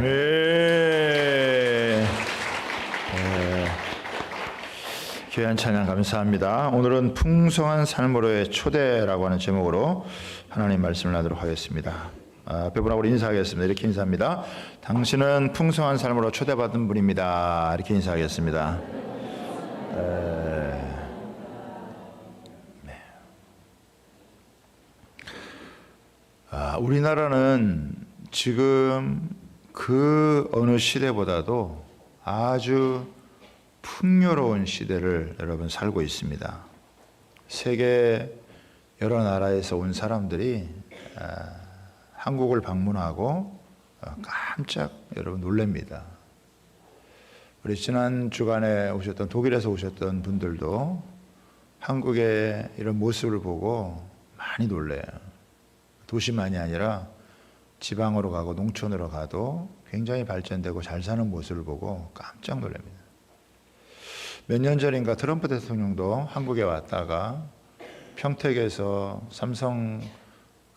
네. 귀한 찬양 감사합니다. 오늘은 풍성한 삶으로의 초대라고 하는 제목으로 하나님 말씀을 나누도록 하겠습니다. 앞에 분하고 인사하겠습니다. 이렇게 인사합니다. 당신은 풍성한 삶으로 초대받은 분입니다. 이렇게 인사하겠습니다. 우리나라는 지금 그 어느 시대보다도 아주 풍요로운 시대를 여러분 살고 있습니다. 세계 여러 나라에서 온 사람들이 한국을 방문하고 깜짝 여러분 놀랍니다. 우리 지난 주간에 오셨던 독일에서 오셨던 분들도 한국의 이런 모습을 보고 많이 놀래요. 도시만이 아니라 지방으로 가고 농촌으로 가도 굉장히 발전되고 잘 사는 모습을 보고 깜짝 놀랍니다. 몇 년 전인가 트럼프 대통령도 한국에 왔다가 평택에서 삼성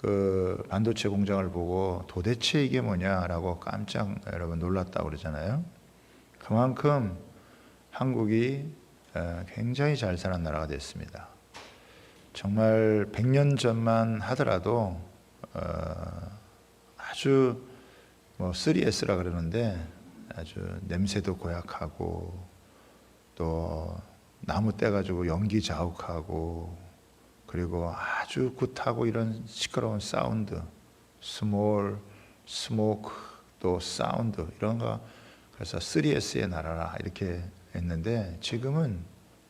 그 반도체 공장을 보고 도대체 이게 뭐냐라고 깜짝 여러분 놀랐다고 그러잖아요. 그만큼 한국이 굉장히 잘 사는 나라가 됐습니다. 정말 100년 전만 하더라도 아주 3S라 그러는데 아주 냄새도 고약하고 또 나무 떼가지고 연기 자욱하고 그리고 아주 굿하고 이런 시끄러운 사운드, 스모크, 또 사운드 이런 거 그래서 3S의 나라라 이렇게 했는데 지금은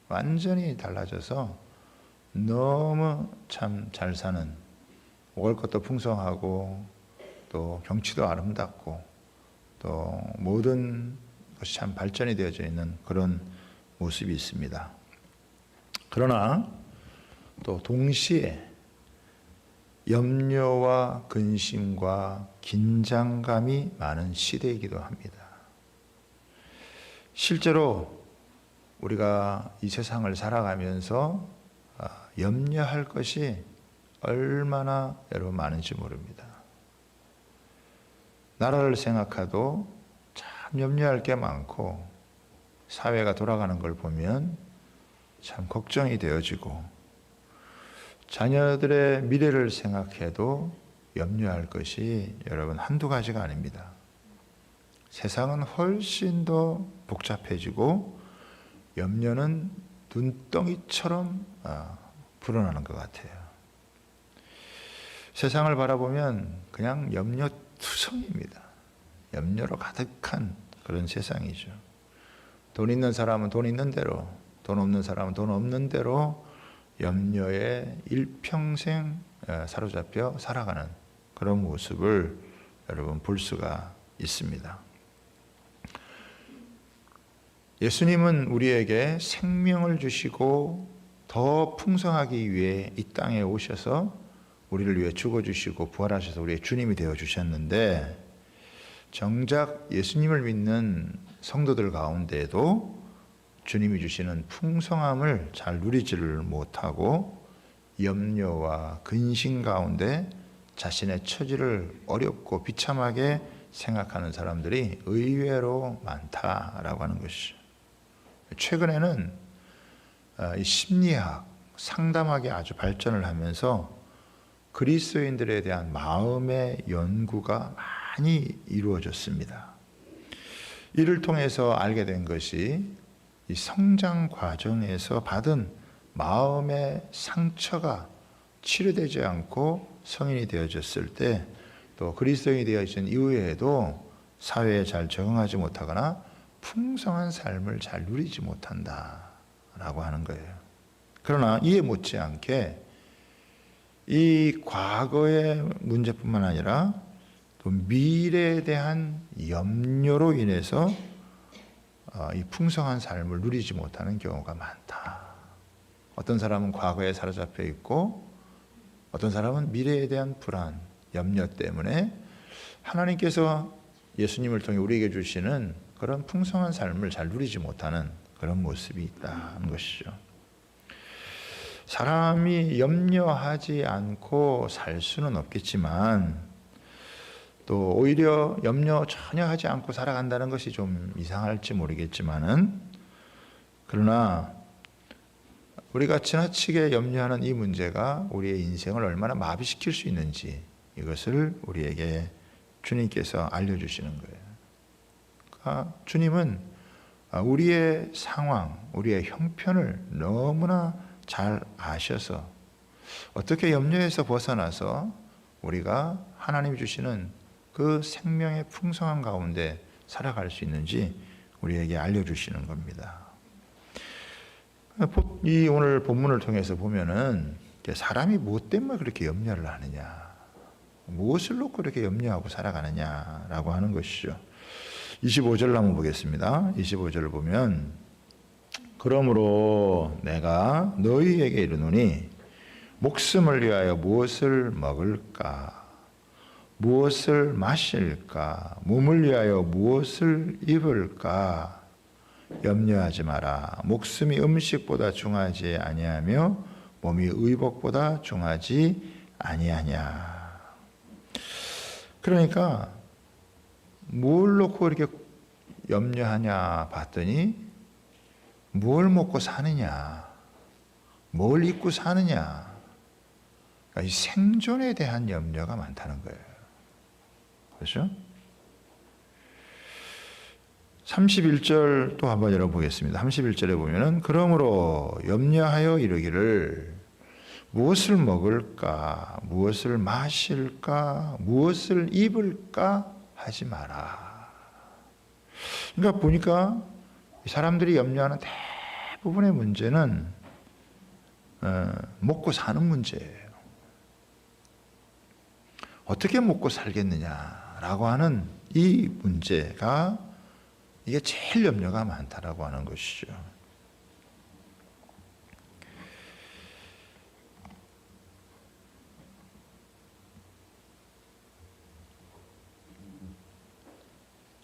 완전히 달라져서 너무 참 잘 사는 먹을 것도 풍성하고 또 경치도 아름답고 또 모든 것이 참 발전이 되어져 있는 그런 모습이 있습니다. 그러나 또 동시에 염려와 근심과 긴장감이 많은 시대이기도 합니다. 실제로 우리가 이 세상을 살아가면서 염려할 것이 얼마나 여러분 많은지 모릅니다. 나라를 생각해도 참 염려할 게 많고 사회가 돌아가는 걸 보면 참 걱정이 되어지고 자녀들의 미래를 생각해도 염려할 것이 여러분 한두 가지가 아닙니다. 세상은 훨씬 더 복잡해지고 염려는 눈덩이처럼 불어나는 것 같아요. 세상을 바라보면 그냥 염려투성입니다. 염려로 가득한 그런 세상이죠. 돈 있는 사람은 돈 있는 대로, 돈 없는 사람은 돈 없는 대로 염려에 일평생 사로잡혀 살아가는 그런 모습을 여러분 볼 수가 있습니다. 예수님은 우리에게 생명을 주시고 더 풍성하기 위해 이 땅에 오셔서 우리를 위해 죽어주시고 부활하셔서 우리의 주님이 되어주셨는데 정작 예수님을 믿는 성도들 가운데에도 주님이 주시는 풍성함을 잘 누리지를 못하고 염려와 근심 가운데 자신의 처지를 어렵고 비참하게 생각하는 사람들이 의외로 많다라고 하는 것이죠. 최근에는 이 심리학, 상담학이 아주 발전을 하면서 그리스도인들에 대한 마음의 연구가 많이 이루어졌습니다. 이를 통해서 알게 된 것이 이 성장 과정에서 받은 마음의 상처가 치료되지 않고 성인이 되어졌을 때 또 그리스도인이 되어진 이후에도 사회에 잘 적응하지 못하거나 풍성한 삶을 잘 누리지 못한다라고 하는 거예요. 그러나 이에 못지않게 이 과거의 문제뿐만 아니라 또 미래에 대한 염려로 인해서 이 풍성한 삶을 누리지 못하는 경우가 많다. 어떤 사람은 과거에 사로잡혀 있고 어떤 사람은 미래에 대한 불안, 염려 때문에 하나님께서 예수님을 통해 우리에게 주시는 그런 풍성한 삶을 잘 누리지 못하는 그런 모습이 있다는 것이죠. 사람이 염려하지 않고 살 수는 없겠지만 또 오히려 염려 전혀 하지 않고 살아간다는 것이 좀 이상할지 모르겠지만은, 그러나 우리가 지나치게 염려하는 이 문제가 우리의 인생을 얼마나 마비시킬 수 있는지, 이것을 우리에게 주님께서 알려주시는 거예요. 그러니까 주님은 우리의 상황, 우리의 형편을 너무나 잘 아셔서 어떻게 염려에서 벗어나서 우리가 하나님이 주시는 그 생명의 풍성한 가운데 살아갈 수 있는지 우리에게 알려주시는 겁니다. 이 오늘 본문을 통해서 보면은 사람이 무엇 때문에 그렇게 염려를 하느냐, 무엇을 놓고 그렇게 염려하고 살아가느냐라고 하는 것이죠. 25절을 한번 보겠습니다. 25절을 보면, 그러므로 내가 너희에게 이르노니 목숨을 위하여 무엇을 먹을까, 무엇을 마실까, 몸을 위하여 무엇을 입을까 염려하지 마라. 목숨이 음식보다 중하지 아니하며 몸이 의복보다 중하지 아니하냐. 그러니까 뭘 놓고 이렇게 염려하냐 봤더니, 뭘 먹고 사느냐, 뭘 입고 사느냐, 그러니까 이 생존에 대한 염려가 많다는 거예요. 그렇죠? 31절 또 한번 열어보겠습니다. 31절에 보면은, 그러므로 염려하여 이르기를 무엇을 먹을까, 무엇을 마실까, 무엇을 입을까 하지 마라. 그러니까 보니까 사람들이 염려하는 대부분의 문제는 먹고 사는 문제예요. 어떻게 먹고 살겠느냐라고 하는 이 문제가, 이게 제일 염려가 많다라고 하는 것이죠.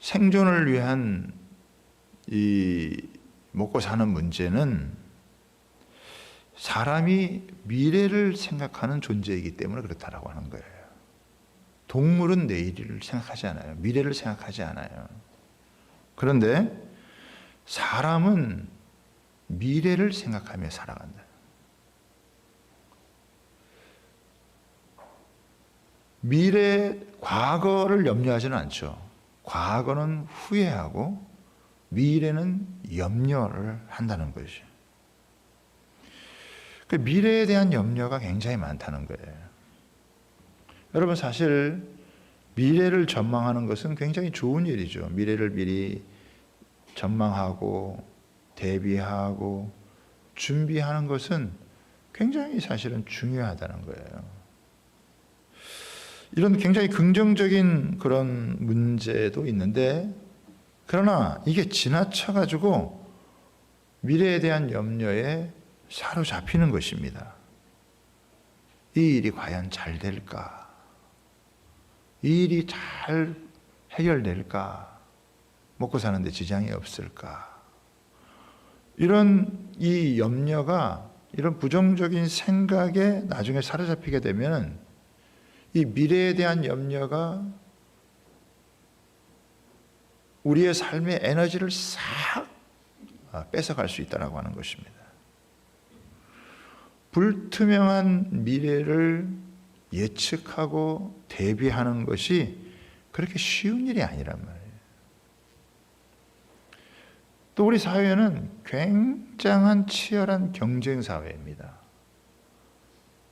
생존을 위한 이 먹고 사는 문제는 사람이 미래를 생각하는 존재이기 때문에 그렇다라고 하는 거예요. 동물은 내일을 생각하지 않아요. 미래를 생각하지 않아요. 그런데 사람은 미래를 생각하며 살아간다. 과거를 염려하지는 않죠. 과거는 후회하고 미래는 염려를 한다는 것이죠. 그 미래에 대한 염려가 굉장히 많다는 거예요. 여러분, 사실 미래를 전망하는 것은 굉장히 좋은 일이죠. 미래를 미리 전망하고 대비하고 준비하는 것은 굉장히 사실은 중요하다는 거예요. 이런 굉장히 긍정적인 그런 문제도 있는데, 그러나 이게 지나쳐가지고 미래에 대한 염려에 사로잡히는 것입니다. 이 일이 과연 잘 될까? 이 일이 잘 해결될까? 먹고 사는데 지장이 없을까? 이런 이 염려가, 이런 부정적인 생각에 나중에 사로잡히게 되면 이 미래에 대한 염려가 우리의 삶의 에너지를 싹 뺏어갈 수 있다고 하는 것입니다. 불투명한 미래를 예측하고 대비하는 것이 그렇게 쉬운 일이 아니란 말이에요. 또 우리 사회는 굉장한 치열한 경쟁 사회입니다.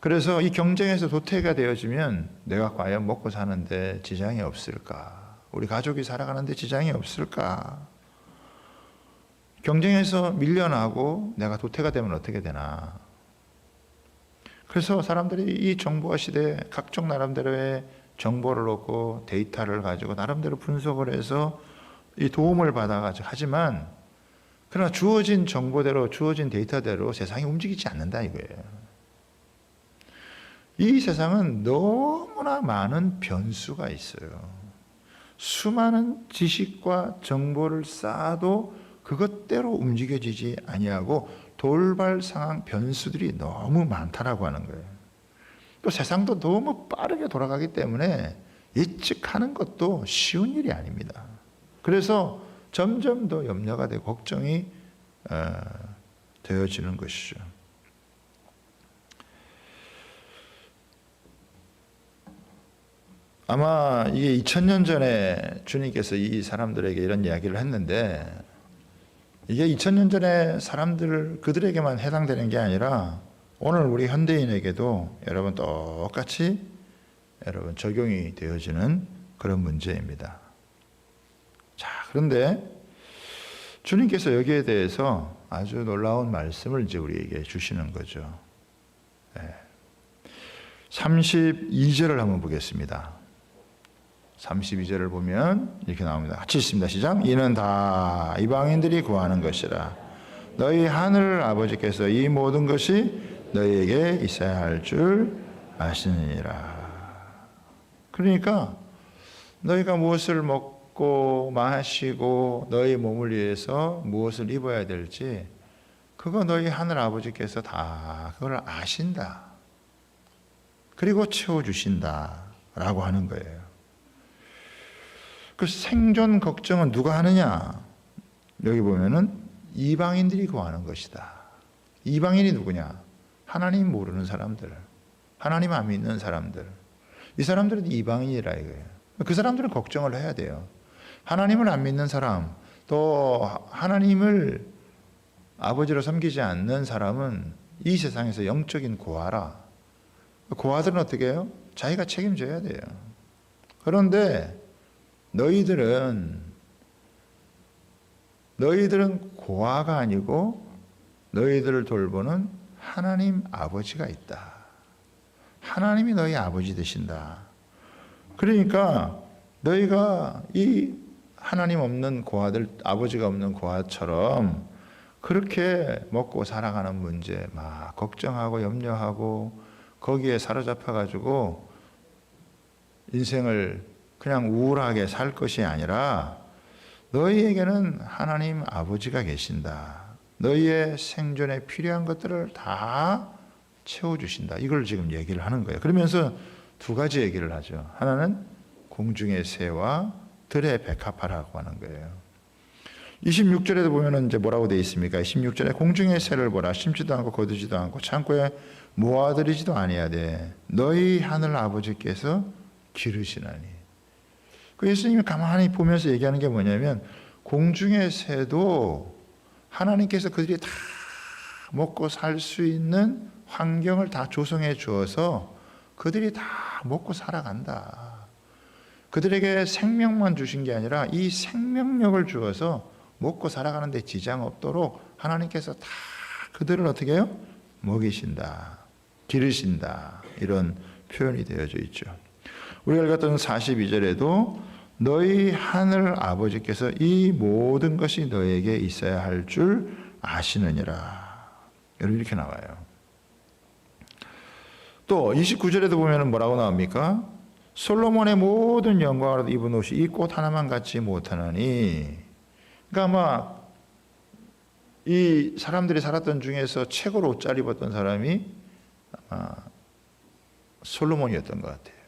그래서 이 경쟁에서 도태가 되어지면 내가 과연 먹고 사는데 지장이 없을까? 우리 가족이 살아가는데 지장이 없을까? 경쟁에서 밀려나고 내가 도태가 되면 어떻게 되나? 그래서 사람들이 이 정보화 시대에 각종 나름대로의 정보를 얻고 데이터를 가지고 나름대로 분석을 해서 이 도움을 받아가지고 하지만, 그러나 주어진 정보대로, 주어진 데이터대로 세상이 움직이지 않는다 이거예요. 이 세상은 너무나 많은 변수가 있어요. 수많은 지식과 정보를 쌓아도 그것대로 움직여지지 아니하고 돌발 상황 변수들이 너무 많다라고 하는 거예요. 또 세상도 너무 빠르게 돌아가기 때문에 예측하는 것도 쉬운 일이 아닙니다. 그래서 점점 더 염려가 되고 걱정이 되어지는 것이죠. 아마 이게 2000년 전에 주님께서 이 사람들에게 이런 이야기를 했는데, 이게 2000년 전에 사람들 그들에게만 해당되는 게 아니라 오늘 우리 현대인에게도 여러분 똑같이 여러분 적용이 되어지는 그런 문제입니다. 자, 그런데 주님께서 여기에 대해서 아주 놀라운 말씀을 이제 우리에게 주시는 거죠. 32절을 한번 보겠습니다. 32절을 보면 이렇게 나옵니다. 같이 읽습니다. 시작. 이는 다 이방인들이 구하는 것이라. 너희 하늘 아버지께서 이 모든 것이 너희에게 있어야 할 줄 아시느니라. 그러니까 너희가 무엇을 먹고 마시고 너희 몸을 위해서 무엇을 입어야 될지 그거 너희 하늘 아버지께서 다 그걸 아신다. 그리고 채워주신다 라고 하는 거예요. 그 생존 걱정은 누가 하느냐? 여기 보면은 이방인들이 구하는 것이다. 이방인이 누구냐? 하나님 모르는 사람들, 하나님 안 믿는 사람들. 이 사람들은 이방인이라 이거예요. 그 사람들은 걱정을 해야 돼요. 하나님을 안 믿는 사람, 또 하나님을 아버지로 섬기지 않는 사람은 이 세상에서 영적인 고아라. 고아들은 어떻게 해요? 자기가 책임져야 돼요. 그런데 너희들은 고아가 아니고 너희들을 돌보는 하나님 아버지가 있다. 하나님이 너희 아버지 되신다. 그러니까 너희가 이 하나님 없는 고아들, 아버지가 없는 고아처럼 그렇게 먹고 살아가는 문제 막 걱정하고 염려하고 거기에 사로잡혀 가지고 인생을 그냥 우울하게 살 것이 아니라 너희에게는 하나님 아버지가 계신다. 너희의 생존에 필요한 것들을 다 채워주신다. 이걸 지금 얘기를 하는 거예요. 그러면서 두 가지 얘기를 하죠. 하나는 공중의 새와 들의 백합화라고 하는 거예요. 26절에도 보면은 이제 뭐라고 되어 있습니까? 26절에 공중의 새를 보라. 심지도 않고 거두지도 않고 창고에 모아들이지도 아니하되 너희 하늘 아버지께서 기르시나니. 그 예수님이 가만히 보면서 얘기하는 게 뭐냐면 공중의 새도 하나님께서 그들이 다 먹고 살 수 있는 환경을 다 조성해 주어서 그들이 다 먹고 살아간다. 그들에게 생명만 주신 게 아니라 이 생명력을 주어서 먹고 살아가는 데 지장 없도록 하나님께서 다 그들을 어떻게 해요? 먹이신다. 기르신다. 이런 표현이 되어져 있죠. 우리가 읽었던 42절에도 너희 하늘 아버지께서 이 모든 것이 너에게 있어야 할 줄 아시느니라. 이렇게 나와요. 또 29절에도 보면 뭐라고 나옵니까? 솔로몬의 모든 영광을 입은 옷이 이 꽃 하나만 갖지 못하나니. 그러니까 아마 이 사람들이 살았던 중에서 최고로 옷 잘 입었던 사람이 아마 솔로몬이었던 것 같아요.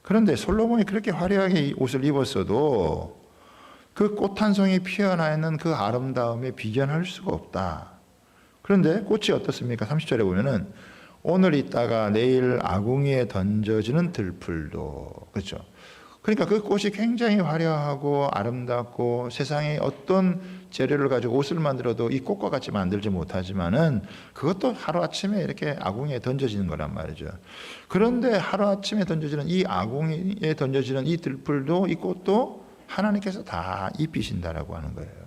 그런데 솔로몬이 그렇게 화려하게 이 옷을 입었어도 그 꽃 한 송이 피어나 있는 그 아름다움에 비견할 수가 없다. 그런데 꽃이 어떻습니까? 30절에 보면은 오늘 있다가 내일 아궁이에 던져지는 들풀도, 그렇죠? 그러니까 그 꽃이 굉장히 화려하고 아름답고 세상에 어떤 재료를 가지고 옷을 만들어도 이 꽃과 같이 만들지 못하지만은 그것도 하루아침에 이렇게 아궁이에 던져지는 거란 말이죠. 그런데 하루아침에 던져지는 이 아궁이에 던져지는 이 들풀도 이 꽃도 하나님께서 다 입히신다라고 하는 거예요.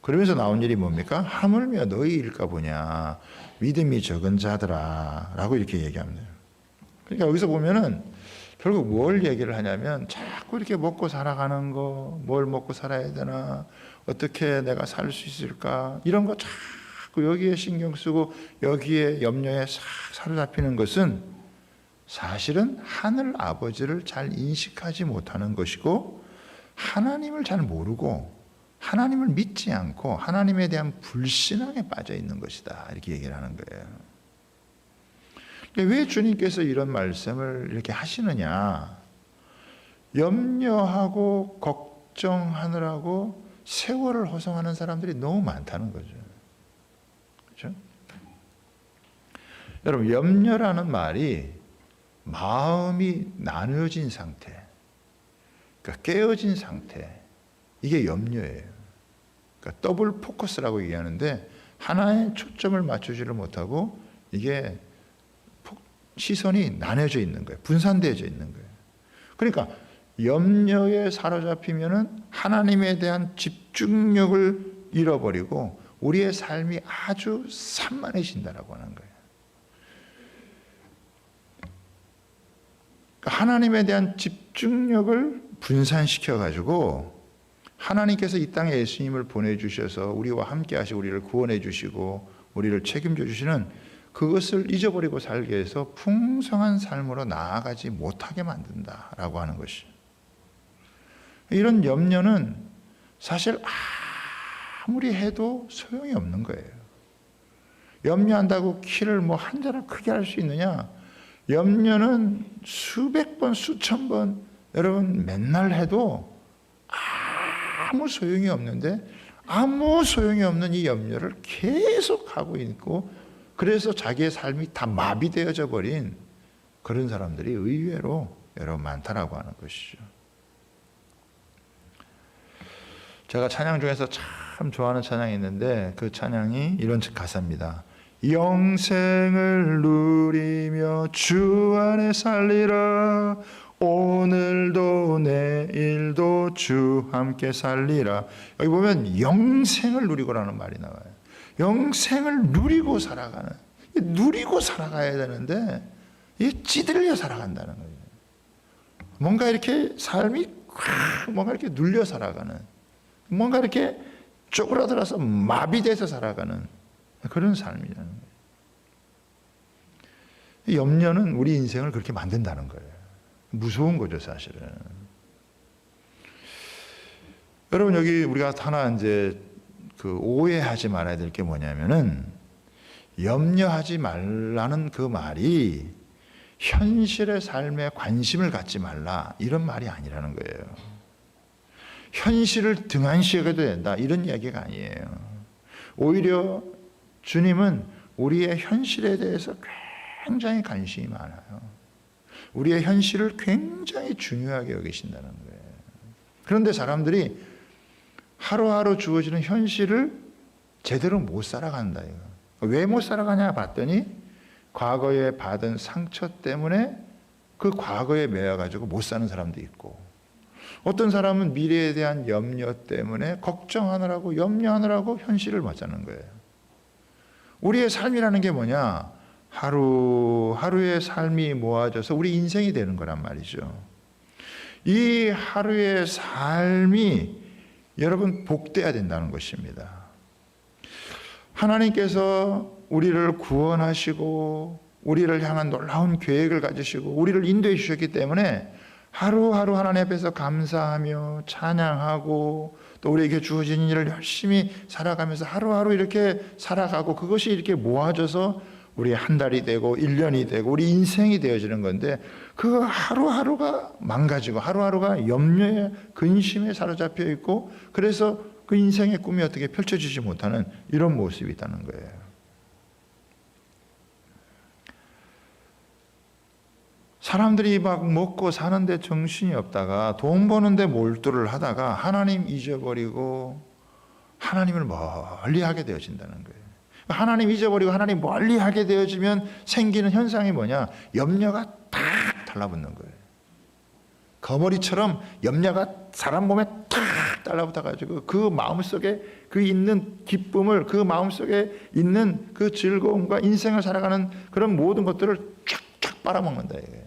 그러면서 나온 일이 뭡니까? 하물며 너희일까 보냐 믿음이 적은 자들아 라고 이렇게 얘기합니다. 그러니까 여기서 보면은 결국 뭘 얘기를 하냐면 자꾸 이렇게 먹고 살아가는 거, 뭘 먹고 살아야 되나, 어떻게 내가 살 수 있을까, 이런 거 자꾸 여기에 신경 쓰고 여기에 염려에 싹 사로잡히는 것은 사실은 하늘 아버지를 잘 인식하지 못하는 것이고 하나님을 잘 모르고 하나님을 믿지 않고 하나님에 대한 불신앙에 빠져 있는 것이다. 이렇게 얘기를 하는 거예요. 왜 주님께서 이런 말씀을 이렇게 하시느냐? 염려하고 걱정하느라고 세월을 허송하는 사람들이 너무 많다는 거죠. 그렇죠? 여러분, 염려라는 말이 마음이 나누어진 상태, 그러니까 깨어진 상태, 이게 염려예요. 그러니까 더블 포커스라고 얘기하는데 하나에 초점을 맞추지를 못하고 이게 시선이 나눠져 있는 거예요. 분산되어져 있는 거예요. 그러니까 염려에 사로잡히면은 하나님에 대한 집중력을 잃어버리고 우리의 삶이 아주 산만해진다라고 하는 거예요. 그러니까 하나님에 대한 집중력을 분산시켜 가지고 하나님께서 이 땅에 예수님을 보내주셔서 우리와 함께 하시고 우리를 구원해 주시고 우리를 책임져 주시는 그것을 잊어버리고 살게 해서 풍성한 삶으로 나아가지 못하게 만든다라고 하는 것이죠. 이런 염려는 사실 아무리 해도 소용이 없는 거예요. 염려한다고 키를 뭐 한 자락 크게 할 수 있느냐? 염려는 수백 번, 수천 번 여러분 맨날 해도 아무 소용이 없는데 아무 소용이 없는 이 염려를 계속 하고 있고 그래서 자기의 삶이 다 마비되어져 버린 그런 사람들이 의외로 여러분 많다라고 하는 것이죠. 제가 찬양 중에서 참 좋아하는 찬양이 있는데 그 찬양이 이런 가사입니다. 영생을 누리며 주 안에 살리라 오늘도 내일도 주 함께 살리라. 여기 보면 영생을 누리고라는 말이 나와요. 영생을 누리고 살아가는, 누리고 살아가야 되는데 이게 찌들려 살아간다는 거예요. 뭔가 이렇게 삶이 뭔가 이렇게 눌려 살아가는, 뭔가 이렇게 쪼그라들어서 마비돼서 살아가는 그런 삶이라는 거예요. 염려는 우리 인생을 그렇게 만든다는 거예요. 무서운 거죠, 사실은. 여러분, 여기 우리가 하나 이제 그 오해하지 말아야 될 게 뭐냐면은 염려하지 말라는 그 말이 현실의 삶에 관심을 갖지 말라 이런 말이 아니라는 거예요. 현실을 등한시해도 된다 이런 이야기가 아니에요. 오히려 주님은 우리의 현실에 대해서 굉장히 관심이 많아요. 우리의 현실을 굉장히 중요하게 여기신다는 거예요. 그런데 사람들이 하루하루 주어지는 현실을 제대로 못 살아간다. 왜 못 살아가냐 봤더니 과거에 받은 상처 때문에 그 과거에 매여가지고 못 사는 사람도 있고 어떤 사람은 미래에 대한 염려 때문에 걱정하느라고 염려하느라고 현실을 못 사는 거예요. 우리의 삶이라는 게 뭐냐? 하루하루의 삶이 모아져서 우리 인생이 되는 거란 말이죠. 이 하루의 삶이 여러분 복돼야 된다는 것입니다. 하나님께서 우리를 구원하시고 우리를 향한 놀라운 계획을 가지시고 우리를 인도해 주셨기 때문에 하루하루 하나님 앞에서 감사하며 찬양하고 또 우리에게 주어진 일을 열심히 살아가면서 하루하루 이렇게 살아가고 그것이 이렇게 모아져서 우리 한 달이 되고 1년이 되고 우리 인생이 되어지는 건데 그 하루하루가 망가지고 하루하루가 염려에 근심에 사로잡혀 있고 그래서 그 인생의 꿈이 어떻게 펼쳐지지 못하는 이런 모습이 있다는 거예요. 사람들이 막 먹고 사는데 정신이 없다가 돈 버는데 몰두를 하다가 하나님 잊어버리고 하나님을 멀리하게 되어진다는 거예요. 하나님 잊어버리고 하나님 멀리하게 되어지면 생기는 현상이 뭐냐? 염려가 탁 달라붙는 거예요. 거머리처럼 염려가 사람 몸에 탁 달라붙어가지고 그 마음속에 그 있는 기쁨을 그 마음속에 있는 그 즐거움과 인생을 살아가는 그런 모든 것들을 쫙쫙 빨아먹는다 이거예요.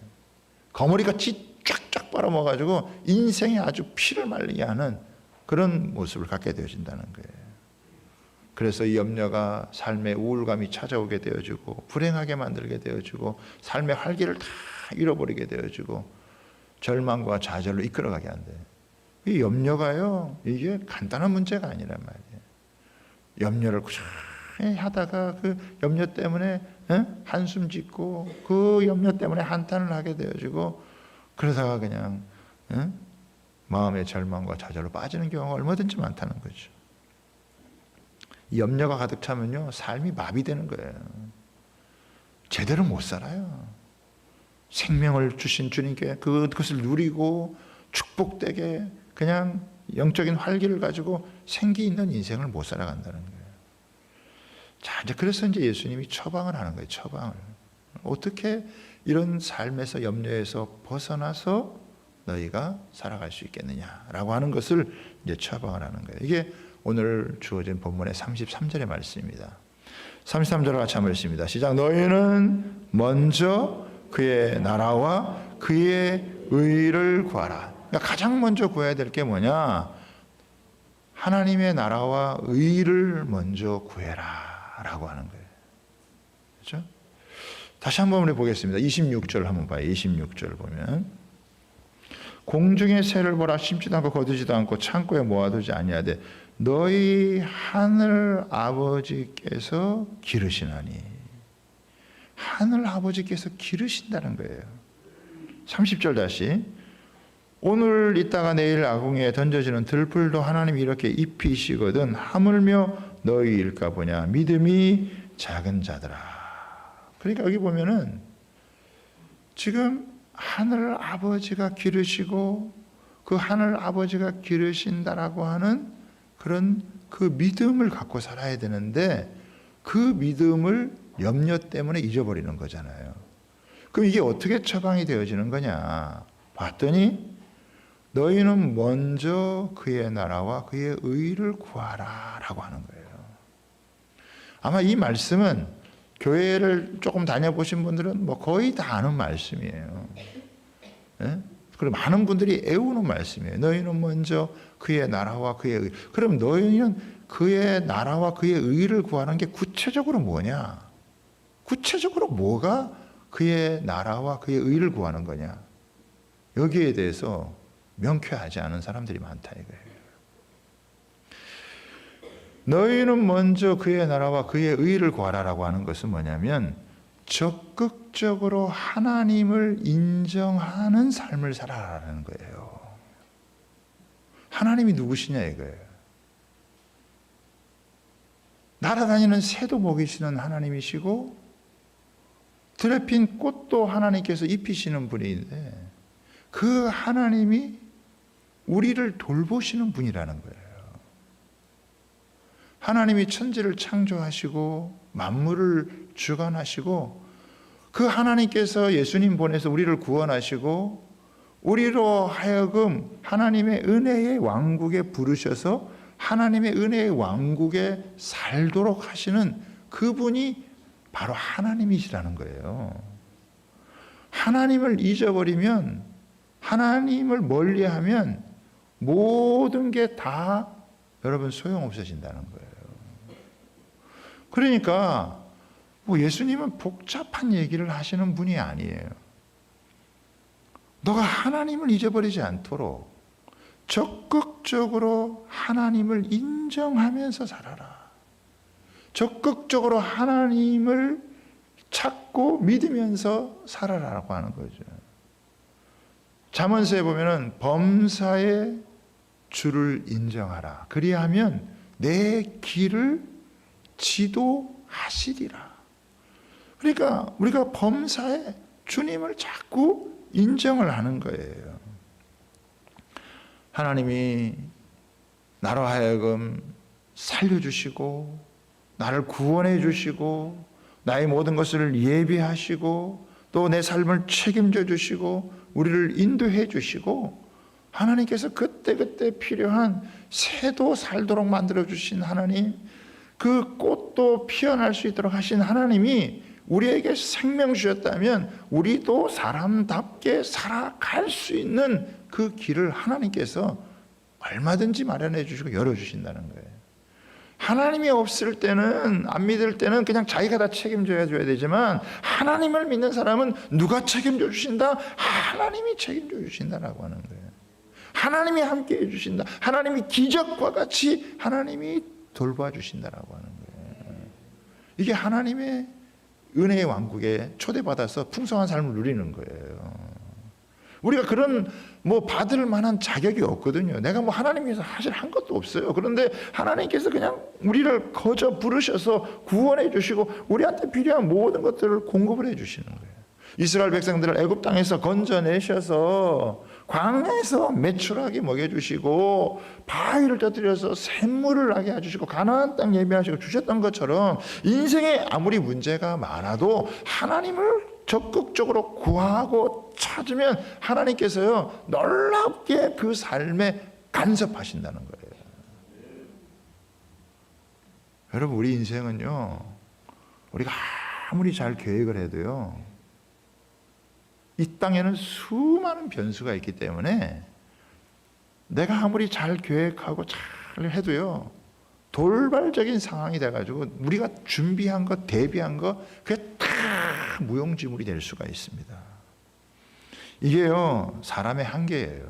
거머리같이 쫙쫙 빨아먹어가지고 인생에 아주 피를 말리게 하는 그런 모습을 갖게 되어진다는 거예요. 그래서 이 염려가 삶의 우울감이 찾아오게 되어지고 불행하게 만들게 되어지고 삶의 활기를 다 잃어버리게 되어지고 절망과 좌절로 이끌어가게 한대요. 이 염려가요 이게 간단한 문제가 아니란 말이에요. 염려를 꾸준히 하다가 그 염려 때문에 한숨 짓고 그 염려 때문에 한탄을 하게 되어지고 그러다가 그냥 마음의 절망과 좌절로 빠지는 경우가 얼마든지 많다는 거죠. 이 염려가 가득 차면요, 삶이 마비되는 거예요. 제대로 못 살아요. 생명을 주신 주님께 그것을 누리고 축복되게 그냥 영적인 활기를 가지고 생기 있는 인생을 못 살아간다는 거예요. 자, 그래서 이제 예수님이 처방을 하는 거예요. 처방을. 어떻게 이런 삶에서 염려에서 벗어나서 너희가 살아갈 수 있겠느냐라고 하는 것을 이제 처방을 하는 거예요. 이게 오늘 주어진 본문의 33절의 말씀입니다. 33절을 같이 한번 읽습니다. 시작. 너희는 먼저 그의 나라와 그의 의를 구하라. 그러니까 가장 먼저 구해야 될 게 뭐냐? 하나님의 나라와 의를 먼저 구해라 라고 하는 거예요. 그렇죠? 다시 한번 우리 보겠습니다. 26절 한번 봐요. 26절 보면 공중의 새를 보라. 심지도 않고 거두지도 않고 창고에 모아두지 아니하되 너희 하늘 아버지께서 기르시나니. 하늘 아버지께서 기르신다는 거예요. 30절 다시. 오늘 있다가 내일 아궁이에 던져지는 들풀도 하나님이 이렇게 입히시거든 하물며 너희일까 보냐. 믿음이 작은 자들아. 그러니까 여기 보면은 지금 하늘 아버지가 기르시고 그 하늘 아버지가 기르신다라고 하는 그런 그 믿음을 갖고 살아야 되는데 그 믿음을 염려 때문에 잊어버리는 거잖아요. 그럼 이게 어떻게 처방이 되어지는 거냐 봤더니 너희는 먼저 그의 나라와 그의 의를 구하라 라고 하는 거예요. 아마 이 말씀은 교회를 조금 다녀보신 분들은 뭐 거의 다 아는 말씀이에요. 예? 그리고 많은 분들이 애우는 말씀이에요. 너희는 먼저 그의 나라와 그의 의. 그럼 너희는 그의 나라와 그의 의를 구하는 게 구체적으로 뭐냐? 구체적으로 뭐가 그의 나라와 그의 의를 구하는 거냐? 여기에 대해서 명쾌하지 않은 사람들이 많다 이거예요. 너희는 먼저 그의 나라와 그의 의를 구하라라고 하는 것은 뭐냐면 적극적으로 하나님을 인정하는 삶을 살아라라는 거예요. 하나님이 누구시냐 이거예요. 날아다니는 새도 먹이시는 하나님이시고 들에 핀 꽃도 하나님께서 입히시는 분인데 그 하나님이 우리를 돌보시는 분이라는 거예요. 하나님이 천지를 창조하시고 만물을 주관하시고 그 하나님께서 예수님 보내서 우리를 구원하시고 우리로 하여금 하나님의 은혜의 왕국에 부르셔서 하나님의 은혜의 왕국에 살도록 하시는 그분이 바로 하나님이시라는 거예요. 하나님을 잊어버리면 하나님을 멀리하면 모든 게 다 여러분 소용없어진다는 거예요. 그러니까 뭐 예수님은 복잡한 얘기를 하시는 분이 아니에요. 너가 하나님을 잊어버리지 않도록 적극적으로 하나님을 인정하면서 살아라. 적극적으로 하나님을 찾고 믿으면서 살아라라고 하는 거죠. 잠언서에 보면은 범사의 주를 인정하라. 그리하면 내 길을 지도하시리라. 그러니까 우리가 범사에 주님을 자꾸 인정을 하는 거예요. 하나님이 나로 하여금 살려주시고 나를 구원해 주시고 나의 모든 것을 예비하시고 또 내 삶을 책임져 주시고 우리를 인도해 주시고 하나님께서 그때그때 필요한 새도 살도록 만들어 주신 하나님, 그 꽃도 피어날 수 있도록 하신 하나님이 우리에게 생명 주셨다면 우리도 사람답게 살아갈 수 있는 그 길을 하나님께서 얼마든지 마련해 주시고 열어주신다는 거예요. 하나님이 없을 때는, 안 믿을 때는 그냥 자기가 다 책임져야 되지만 하나님을 믿는 사람은 누가 책임져 주신다? 하나님이 책임져 주신다라고 하는 거예요. 하나님이 함께 해주신다. 하나님이 기적과 같이 하나님이 돌봐 주신다라고 하는 거예요. 이게 하나님의 은혜의 왕국에 초대받아서 풍성한 삶을 누리는 거예요. 우리가 그런 뭐 받을 만한 자격이 없거든요. 내가 뭐 하나님께서 사실 한 것도 없어요. 그런데 하나님께서 그냥 우리를 거저 부르셔서 구원해 주시고 우리한테 필요한 모든 것들을 공급을 해 주시는 거예요. 이스라엘 백성들을 애굽 땅에서 건져내셔서 광야에서 매출하게 먹여주시고 바위를 터뜨려서 샘물을 나게 해주시고 가나안 땅 예비하시고 주셨던 것처럼 인생에 아무리 문제가 많아도 하나님을 적극적으로 구하고 찾으면 하나님께서요 놀랍게 그 삶에 간섭하신다는 거예요. 여러분, 우리 인생은요, 우리가 아무리 잘 계획을 해도요, 이 땅에는 수많은 변수가 있기 때문에 내가 아무리 잘 계획하고 잘 해도요, 돌발적인 상황이 돼가지고 우리가 준비한 것, 대비한 것, 그게 다 무용지물이 될 수가 있습니다. 이게요, 사람의 한계예요.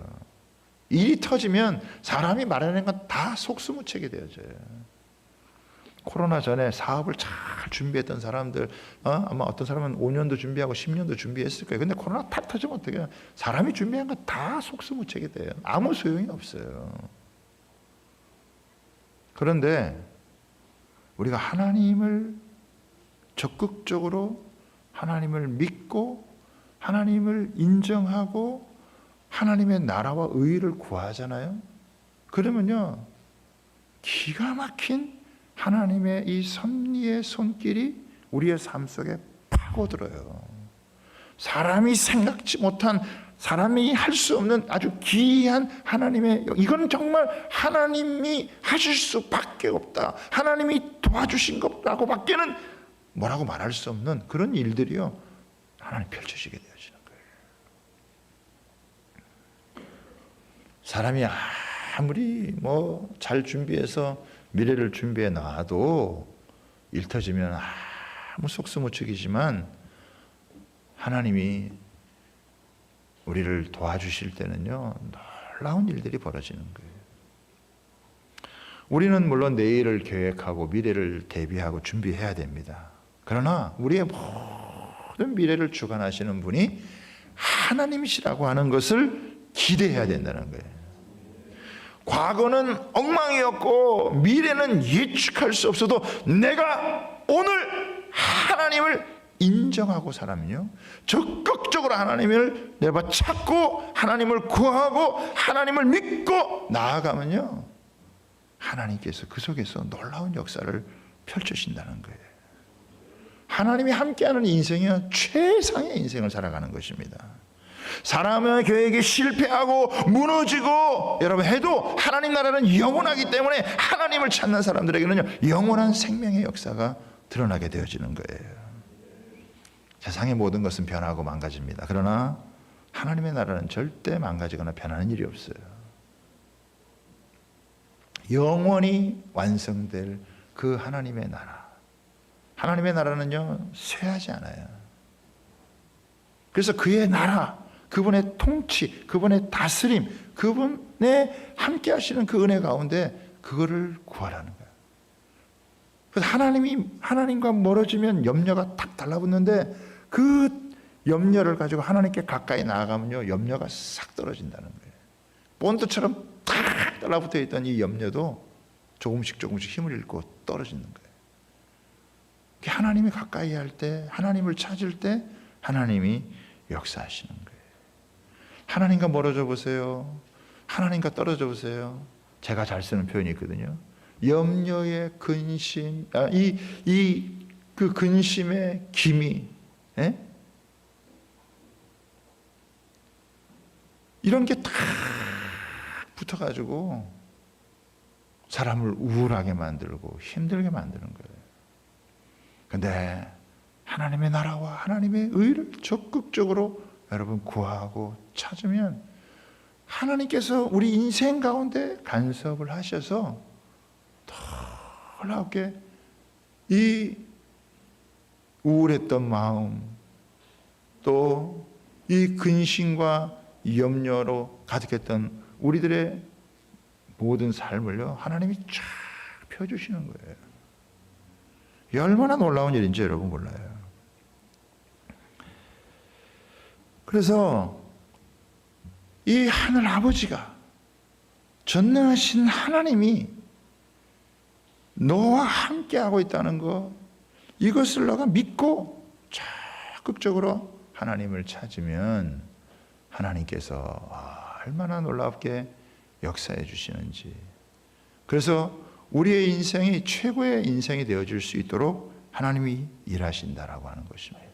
일이 터지면 사람이 마련한 건 다 속수무책이 되어져요. 코로나 전에 사업을 잘 준비했던 사람들, 아마 어떤 사람은 5년도 준비하고 10년도 준비했을 거예요. 근데 코로나 탁 터지면 어떻게 해요? 사람이 준비한 건 다 속수무책이 돼요. 아무 소용이 없어요. 그런데 우리가 하나님을 적극적으로 하나님을 믿고 하나님을 인정하고 하나님의 나라와 의의를 구하잖아요. 그러면요, 기가 막힌 하나님의 이 섭리의 손길이 우리의 삶 속에 파고들어요. 사람이 생각지 못한, 사람이 할 수 없는 아주 기이한 하나님의, 이건 정말 하나님이 하실 수밖에 없다, 하나님이 도와주신 것라고 밖에는 뭐라고 말할 수 없는 그런 일들이요, 하나님 펼쳐지게 되어지는 거예요. 사람이 아무리 뭐 잘 준비해서 미래를 준비해 놔도 일 터지면 아무 속수무책이지만 하나님이 우리를 도와주실 때는요, 놀라운 일들이 벌어지는 거예요. 우리는 물론 내일을 계획하고 미래를 대비하고 준비해야 됩니다. 그러나 우리의 모든 미래를 주관하시는 분이 하나님이시라고 하는 것을 기대해야 된다는 거예요. 과거는 엉망이었고 미래는 예측할 수 없어도 내가 오늘 하나님을 인정하고 살아면요, 적극적으로 하나님을 내가 찾고 하나님을 구하고 하나님을 믿고 나아가면요, 하나님께서 그 속에서 놀라운 역사를 펼쳐신다는 거예요. 하나님이 함께하는 인생이 최상의 인생을 살아가는 것입니다. 사람의 계획이 실패하고 무너지고 여러분 해도 하나님 나라는 영원하기 때문에 하나님을 찾는 사람들에게는요, 영원한 생명의 역사가 드러나게 되어지는 거예요. 세상의 모든 것은 변하고 망가집니다. 그러나 하나님의 나라는 절대 망가지거나 변하는 일이 없어요. 영원히 완성될 그 하나님의 나라, 하나님의 나라는요, 쇠하지 않아요. 그래서 그의 나라, 그분의 통치, 그분의 다스림, 그분의 함께 하시는 그 은혜 가운데 그거를 구하라는 거예요. 그래서 하나님과 멀어지면 염려가 탁 달라붙는데 그 염려를 가지고 하나님께 가까이 나아가면요, 염려가 싹 떨어진다는 거예요. 본드처럼 탁 달라붙어 있던 이 염려도 조금씩 힘을 잃고 떨어지는 거예요. 하나님이 가까이 할 때, 하나님을 찾을 때 하나님이 역사하시는 거예요. 하나님과 멀어져 보세요. 하나님과 떨어져 보세요. 제가 잘 쓰는 표현이 있거든요. 염려의 근심, 그 근심의 기미, 이런 게 다 붙어가지고 사람을 우울하게 만들고 힘들게 만드는 거예요. 그런데 하나님의 나라와 하나님의 의를 적극적으로 여러분 구하고 찾으면 하나님께서 우리 인생 가운데 간섭을 하셔서 놀랍게 이 우울했던 마음, 또 이 근심과 염려로 가득했던 우리들의 모든 삶을요, 하나님이 쫙 펴주시는 거예요. 이 얼마나 놀라운 일인지 여러분 몰라요. 그래서 이 하늘 아버지가, 전능하신 하나님이 너와 함께하고 있다는 것, 이것을 너가 믿고 적극적으로 하나님을 찾으면 하나님께서 얼마나 놀랍게 역사해 주시는지. 그래서 우리의 인생이 최고의 인생이 되어줄 수 있도록 하나님이 일하신다라고 하는 것입니다.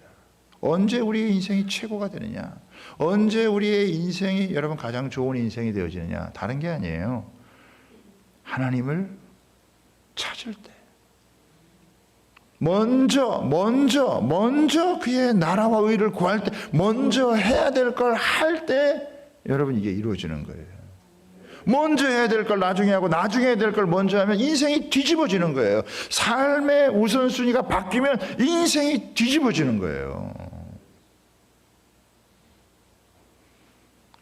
언제 우리의 인생이 최고가 되느냐, 언제 우리의 인생이 여러분 가장 좋은 인생이 되어지느냐, 다른 게 아니에요. 하나님을 찾을 때, 먼저 그의 나라와 의를 구할 때, 먼저 해야 될 걸 할 때 여러분 이게 이루어지는 거예요. 먼저 해야 될 걸 나중에 하고 나중에 해야 될 걸 먼저 하면 인생이 뒤집어지는 거예요. 삶의 우선순위가 바뀌면 인생이 뒤집어지는 거예요.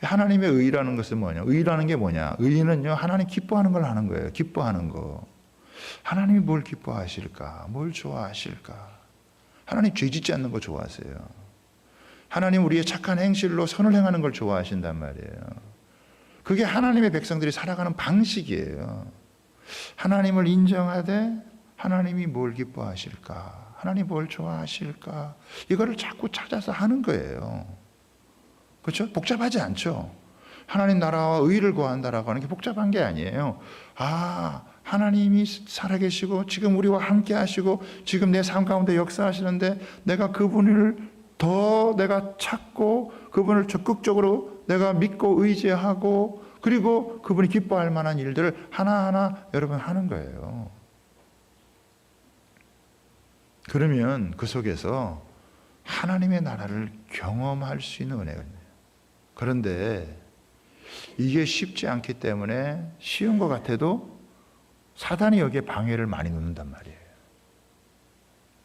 하나님의 의라는 것은 뭐냐? 의라는 게 뭐냐? 의는요, 하나님 기뻐하는 걸 하는 거예요. 기뻐하는 거. 하나님이 뭘 기뻐하실까? 뭘 좋아하실까? 하나님 죄 짓지 않는 거 좋아하세요. 하나님 우리의 착한 행실로 선을 행하는 걸 좋아하신단 말이에요. 그게 하나님의 백성들이 살아가는 방식이에요. 하나님을 인정하되 하나님이 뭘 기뻐하실까? 하나님 뭘 좋아하실까? 이거를 자꾸 찾아서 하는 거예요. 그렇죠? 복잡하지 않죠? 하나님 나라와 의를 구한다라고 하는 게 복잡한 게 아니에요. 하나님이 살아계시고 지금 우리와 함께 하시고 지금 내 삶 가운데 역사하시는데 내가 그분을 더 내가 찾고 그분을 적극적으로 내가 믿고 의지하고 그리고 그분이 기뻐할 만한 일들을 하나하나 여러분 하는 거예요. 그러면 그 속에서 하나님의 나라를 경험할 수 있는 은혜가 있네요. 그런데 이게 쉽지 않기 때문에 쉬운 것 같아도 사단이 여기에 방해를 많이 놓는단 말이에요.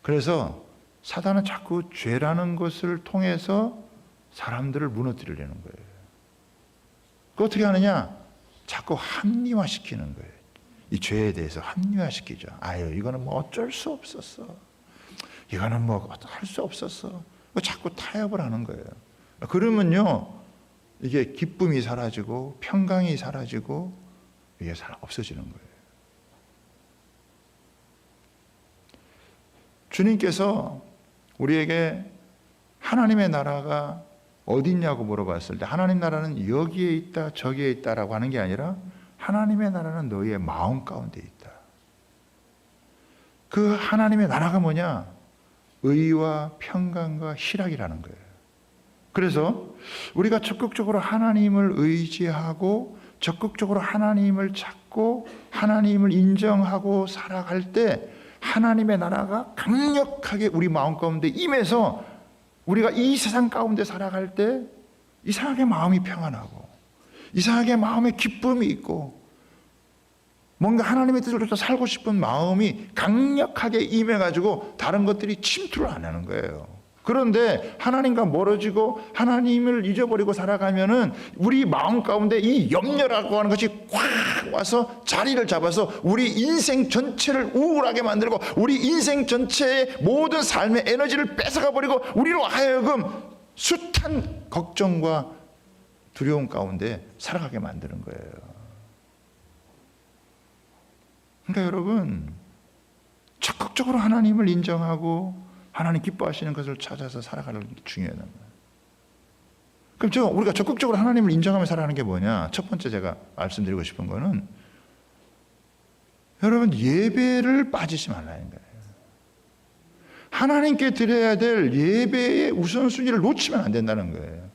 그래서 사단은 자꾸 죄라는 것을 통해서 사람들을 무너뜨리려는 거예요. 그 어떻게 하느냐? 자꾸 합리화시키는 거예요. 이 죄에 대해서 합리화시키죠. 이거는 뭐 어쩔 수 없었어. 이거는 뭐 할 수 없었어. 자꾸 타협을 하는 거예요. 그러면요, 이게 기쁨이 사라지고 평강이 사라지고 이게 없어지는 거예요. 주님께서 우리에게 하나님의 나라가 어디 있냐고 물어봤을 때 하나님 나라는 여기에 있다 저기에 있다라고 하는 게 아니라 하나님의 나라는 너희의 마음 가운데 있다. 그 하나님의 나라가 뭐냐? 의와 평강과 희락이라는 거예요. 그래서 우리가 적극적으로 하나님을 의지하고 적극적으로 하나님을 찾고 하나님을 인정하고 살아갈 때 하나님의 나라가 강력하게 우리 마음 가운데 임해서 우리가 이 세상 가운데 살아갈 때 이상하게 마음이 평안하고 이상하게 마음에 기쁨이 있고 뭔가 하나님의 뜻을 쫓아 살고 싶은 마음이 강력하게 임해가지고 다른 것들이 침투를 안 하는 거예요. 그런데 하나님과 멀어지고 하나님을 잊어버리고 살아가면은 우리 마음 가운데 이 염려라고 하는 것이 확 와서 자리를 잡아서 우리 인생 전체를 우울하게 만들고 우리 인생 전체의 모든 삶의 에너지를 뺏어가 버리고 우리로 하여금 숱한 걱정과 두려움 가운데 살아가게 만드는 거예요. 그러니까 여러분, 적극적으로 하나님을 인정하고 하나님 기뻐하시는 것을 찾아서 살아가는 게 중요하다는 거예요. 그럼 우리가 적극적으로 하나님을 인정하며 살아가는 게 뭐냐? 첫 번째 제가 말씀드리고 싶은 거는 여러분, 예배를 빠지지 말라는 거예요. 하나님께 드려야 될 예배의 우선순위를 놓치면 안 된다는 거예요.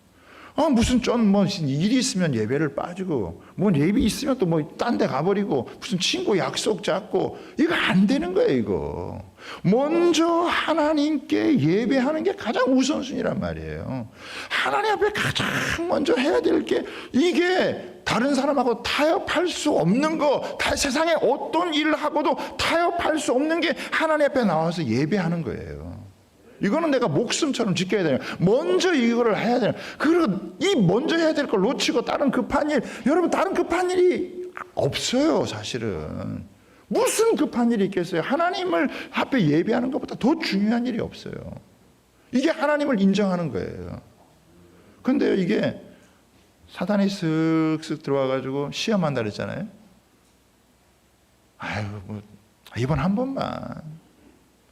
무슨 일이 있으면 예배를 빠지고, 예배 있으면 또 딴 데 가버리고, 무슨 친구 약속 잡고, 이거 안 되는 거예요, 이거. 먼저 하나님께 예배하는 게 가장 우선순위란 말이에요. 하나님 앞에 가장 먼저 해야 될 게, 이게 다른 사람하고 타협할 수 없는 거, 세상에 어떤 일을 하고도 타협할 수 없는 게 하나님 앞에 나와서 예배하는 거예요. 이거는 내가 목숨처럼 지켜야 돼요. 먼저 이거를 해야 돼요. 그리고 이 먼저 해야 될 걸 놓치고 다른 급한 일, 여러분 다른 급한 일이 없어요, 사실은. 무슨 급한 일이 있겠어요? 하나님을 앞에 예배하는 것보다 더 중요한 일이 없어요. 이게 하나님을 인정하는 거예요. 근데 이게 사단이 슥슥 들어와가지고 시험한다 그랬잖아요. 아유, 뭐 이번 한 번만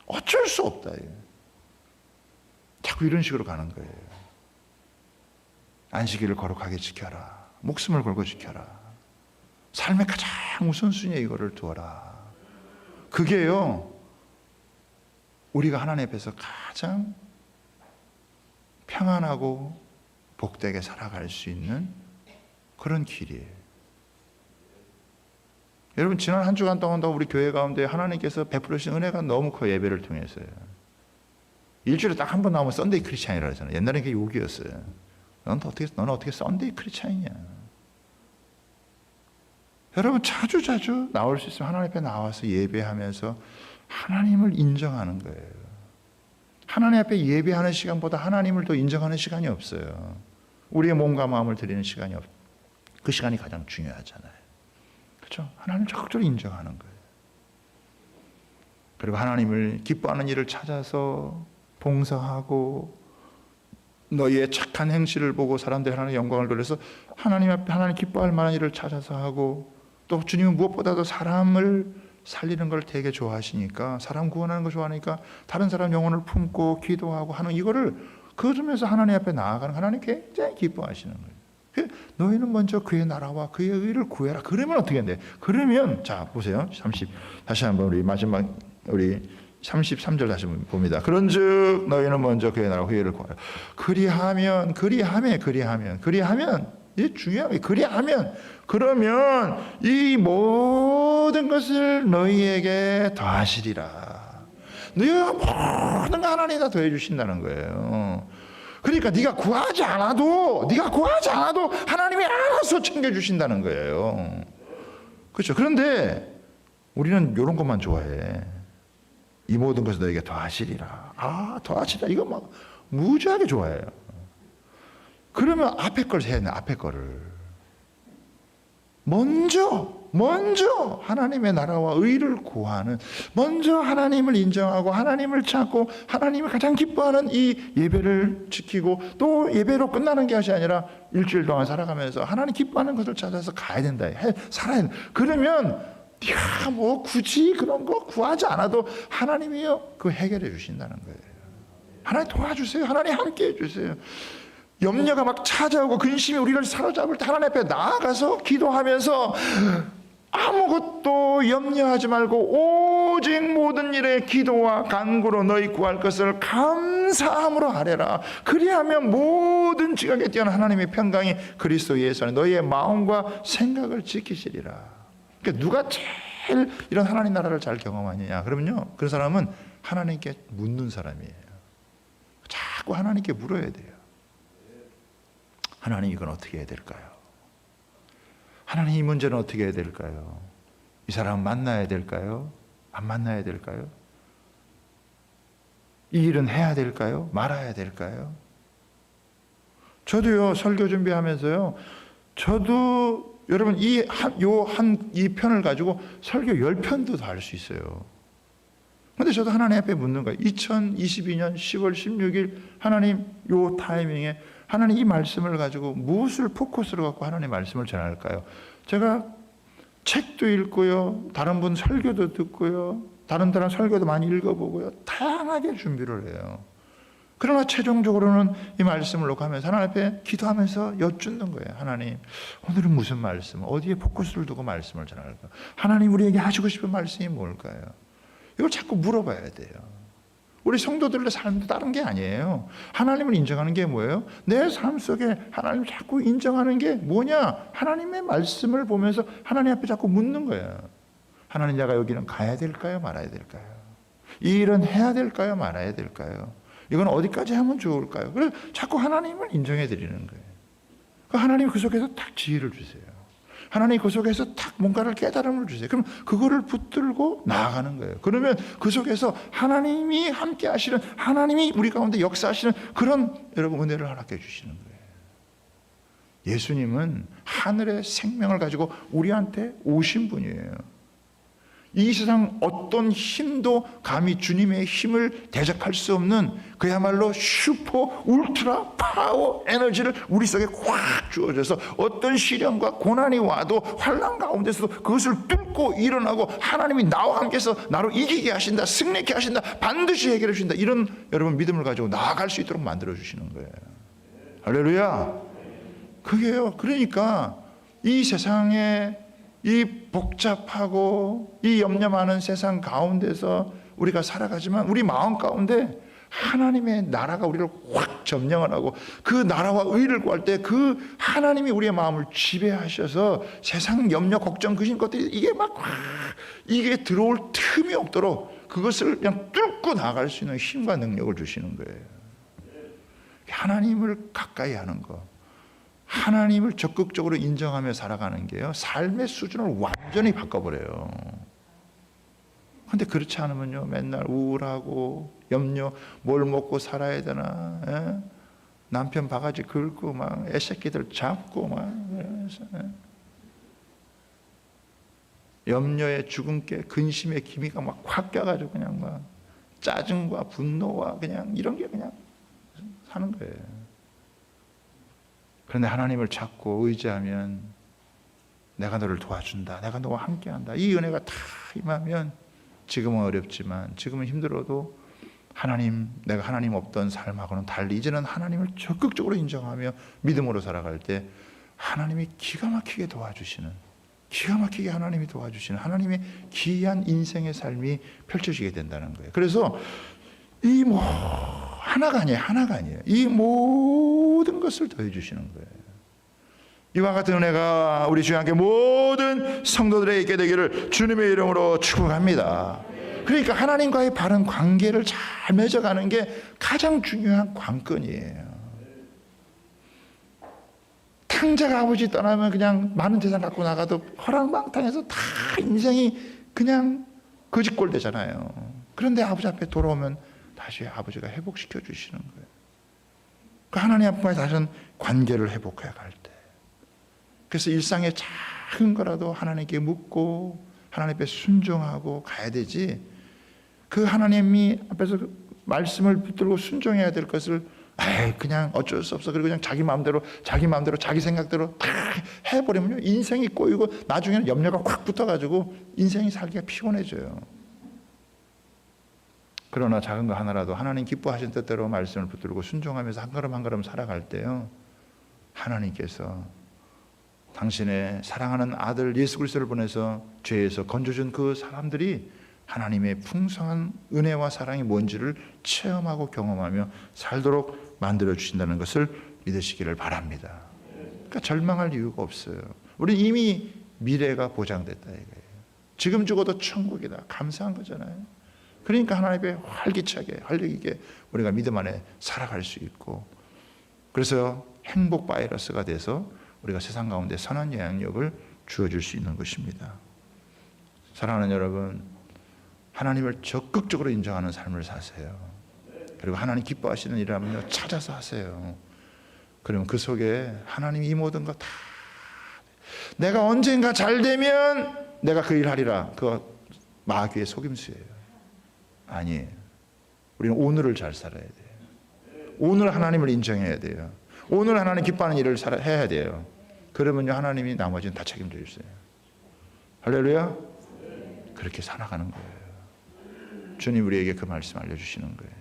어쩔 수 없다. 자꾸 이런 식으로 가는 거예요. 안식일을 거룩하게 지켜라. 목숨을 걸고 지켜라. 삶의 가장 우선순위에 이거를 두어라. 그게요, 우리가 하나님 앞에서 가장 평안하고 복되게 살아갈 수 있는 그런 길이에요. 여러분, 지난 한 주간 동안도 우리 교회 가운데 하나님께서 베풀으신 은혜가 너무 커요. 예배를 통해서요. 일주일에 딱 한 번 나오면 썬데이 크리스찬이라고 하잖아요. 옛날엔 그게 욕이었어요. 너는 어떻게 썬데이 크리스찬이냐. 여러분, 자주 나올 수 있으면 하나님 앞에 나와서 예배하면서 하나님을 인정하는 거예요. 하나님 앞에 예배하는 시간보다 하나님을 더 인정하는 시간이 없어요. 우리의 몸과 마음을 드리는 시간이 그 시간이 가장 중요하잖아요. 그렇죠? 하나님을 적극적으로 인정하는 거예요. 그리고 하나님을 기뻐하는 일을 찾아서 봉사하고 너희의 착한 행실을 보고 사람들이 하나님의 영광을 돌려서 하나님 앞에 하나님 기뻐할 만한 일을 찾아서 하고, 또 주님은 무엇보다도 사람을 살리는 걸 되게 좋아하시니까, 사람 구원하는 거 좋아하니까 다른 사람 영혼을 품고 기도하고 하는 이거를 거두면서 하나님 앞에 나아가는, 하나님 굉장히 기뻐하시는 거예요. 너희는 먼저 그의 나라와 그의 의를 구해라. 그러면 어떻게 돼? 그러면 자 보세요. 다시 한번 우리 마지막 우리 33절 다시 봅니다. 그런즉 너희는 먼저 그의 나라와 그의 의를 구하라. 그리하면 이게 중요한 거예요. 그러면 이 모든 것을 너희에게 더하시리라. 너희가 모든 거 하나님이 다 더해 주신다는 거예요. 그러니까 네가 구하지 않아도 하나님이 알아서 챙겨 주신다는 거예요. 그렇죠? 그런데 우리는 이런 것만 좋아해. 이 모든 것을 너에게 더하시리라. 더하시리라. 이거 막 무지하게 좋아해요. 그러면 앞에 걸 해야 돼. 앞에 거를 먼저 하나님의 나라와 의를 구하는, 먼저 하나님을 인정하고 하나님을 찾고 하나님을 가장 기뻐하는 이 예배를 지키고, 또 예배로 끝나는 것이 아니라 일주일 동안 살아가면서 하나님 기뻐하는 것을 찾아서 가야 된다. 살아야 된다. 그러면 네가 뭐 굳이 그런 거 구하지 않아도 하나님이요 그 해결해 주신다는 거예요. 하나님 도와주세요. 하나님 함께 해주세요. 염려가 막 찾아오고 근심이 우리를 사로잡을 때 하나님 앞에 나아가서 기도하면서 아무것도 염려하지 말고 오직 모든 일에 기도와 간구로 너희 구할 것을 감사함으로 하래라. 그리하면 모든 지각에 뛰어난 하나님의 평강이 그리스도 예수 안에 너희의 마음과 생각을 지키시리라. 그러니까 누가 제일 이런 하나님 나라를 잘 경험하느냐? 그러면요, 그 사람은 하나님께 묻는 사람이에요. 자꾸 하나님께 물어야 돼요. 하나님, 이건 어떻게 해야 될까요? 하나님, 이 문제는 어떻게 해야 될까요? 이 사람 만나야 될까요? 안 만나야 될까요? 이 일은 해야 될까요? 말아야 될까요? 저도요, 설교 준비하면서요, 저도 여러분 이 편을 가지고 설교 10편도 더 할 수 있어요. 그런데 저도 하나님 앞에 묻는 거예요. 2022년 10월 16일 하나님 요 타이밍에 하나님 이 말씀을 가지고 무엇을 포커스로 갖고 하나님의 말씀을 전할까요? 제가 책도 읽고요, 다른 분 설교도 듣고요, 다른 사람 설교도 많이 읽어보고요, 다양하게 준비를 해요. 그러나 최종적으로는 이 말씀을 놓고 하면서 하나님 앞에 기도하면서 여쭙는 거예요. 하나님, 오늘은 무슨 말씀, 어디에 포커스를 두고 말씀을 전할까? 하나님, 우리에게 하시고 싶은 말씀이 뭘까요? 이걸 자꾸 물어봐야 돼요. 우리 성도들의 삶도 다른 게 아니에요. 하나님을 인정하는 게 뭐예요? 내 삶 속에 하나님을 자꾸 인정하는 게 뭐냐? 하나님의 말씀을 보면서 하나님 앞에 자꾸 묻는 거예요. 하나님, 내가 여기는 가야 될까요? 말아야 될까요? 이 일은 해야 될까요? 말아야 될까요? 이건 어디까지 하면 좋을까요? 그래서 자꾸 하나님을 인정해 드리는 거예요. 하나님 그 속에서 딱 지혜를 주세요. 하나님 그 속에서 딱 뭔가를 깨달음을 주세요. 그럼 그거를 붙들고 나아가는 거예요. 그러면 그 속에서 하나님이 함께 하시는, 하나님이 우리 가운데 역사하시는 그런 여러분 은혜를 허락해 주시는 거예요. 예수님은 하늘의 생명을 가지고 우리한테 오신 분이에요. 이 세상 어떤 힘도 감히 주님의 힘을 대적할 수 없는 그야말로 슈퍼 울트라 파워 에너지를 우리 속에 확 주어져서 어떤 시련과 고난이 와도 환난 가운데서도 그것을 뚫고 일어나고 하나님이 나와 함께해서 나로 이기게 하신다, 승리케 하신다, 반드시 해결해 주신다, 이런 여러분 믿음을 가지고 나아갈 수 있도록 만들어 주시는 거예요. 할렐루야. 그게요. 그러니까 이 세상에 이 복잡하고 이 염려 많은 세상 가운데서 우리가 살아가지만 우리 마음 가운데 하나님의 나라가 우리를 확 점령을 하고 그 나라와 의를 구할 때 그 하나님이 우리의 마음을 지배하셔서 세상 염려 걱정 그신 것들이 이게 막 이게 들어올 틈이 없도록 그것을 그냥 뚫고 나갈 수 있는 힘과 능력을 주시는 거예요. 하나님을 가까이 하는 거, 하나님을 적극적으로 인정하며 살아가는 게요, 삶의 수준을 완전히 바꿔버려요. 근데 그렇지 않으면요, 맨날 우울하고 염려, 뭘 먹고 살아야 되나, 에? 남편 바가지 긁고 막 애새끼들 잡고 막 이러면서, 염려의 주근깨, 근심의 기미가 막 확 껴가지고 그냥 막 짜증과 분노와 그냥 이런 게 그냥 사는 거예요. 그런데 하나님을 찾고 의지하면 내가 너를 도와준다, 내가 너와 함께한다, 이 은혜가 다 임하면 지금은 어렵지만, 지금은 힘들어도 하나님, 내가 하나님 없던 삶하고는 달리 이제는 하나님을 적극적으로 인정하며 믿음으로 살아갈 때 하나님이 기가 막히게 도와주시는, 기가 막히게 하나님이 도와주시는 하나님의 기이한 인생의 삶이 펼쳐지게 된다는 거예요. 그래서 이 하나가 아니에요. 이 모든 것을 더해 주시는 거예요. 이와 같은 은혜가 우리 주와 함께 모든 성도들에게 있게 되기를 주님의 이름으로 축복합니다. 그러니까 하나님과의 바른 관계를 잘 맺어가는 게 가장 중요한 관건이에요. 탕자가 아버지 떠나면 그냥 많은 재산 갖고 나가도 허랑방탕해서 다 인생이 그냥 거지꼴 되잖아요. 그런데 아버지 앞에 돌아오면 다시 아버지가 회복시켜 주시는 거예요. 그 하나님 앞에 다시 관계를 회복해 갈 때, 그래서 일상의 작은 거라도 하나님께 묻고 하나님 앞에 순종하고 가야 되지, 그 하나님이 앞에서 말씀을 붙들고 순종해야 될 것을 그냥 어쩔 수 없어, 그리고 그냥 자기 마음대로 자기 생각대로 다 해버리면요, 인생이 꼬이고 나중에는 염려가 확 붙어가지고 인생이 살기가 피곤해져요. 그러나 작은 거 하나라도 하나님 기뻐하신 뜻대로 말씀을 붙들고 순종하면서 한 걸음 한 걸음 살아갈 때요, 하나님께서 당신의 사랑하는 아들 예수 그리스도를 보내서 죄에서 건져준 그 사람들이 하나님의 풍성한 은혜와 사랑이 뭔지를 체험하고 경험하며 살도록 만들어 주신다는 것을 믿으시기를 바랍니다. 그러니까 절망할 이유가 없어요. 우리 이미 미래가 보장됐다 이거예요. 지금 죽어도 천국이다, 감사한 거잖아요. 그러니까 하나님 앞에 활기차게 활력있게 우리가 믿음 안에 살아갈 수 있고, 그래서 행복 바이러스가 돼서 우리가 세상 가운데 선한 영향력을 주어줄 수 있는 것입니다. 사랑하는 여러분, 하나님을 적극적으로 인정하는 삶을 사세요. 그리고 하나님 기뻐하시는 일이라면요, 찾아서 하세요. 그러면 그 속에 하나님이 이 모든 거 다, 내가 언젠가 잘 되면 내가 그 일 하리라, 그거 마귀의 속임수예요. 아니에요. 우리는 오늘을 잘 살아야 돼요. 오늘 하나님을 인정해야 돼요. 오늘 하나님 기뻐하는 일을 해야 돼요. 그러면요, 하나님이 나머지는 다 책임져 주세요. 할렐루야. 그렇게 살아가는 거예요. 주님 우리에게 그 말씀 알려주시는 거예요.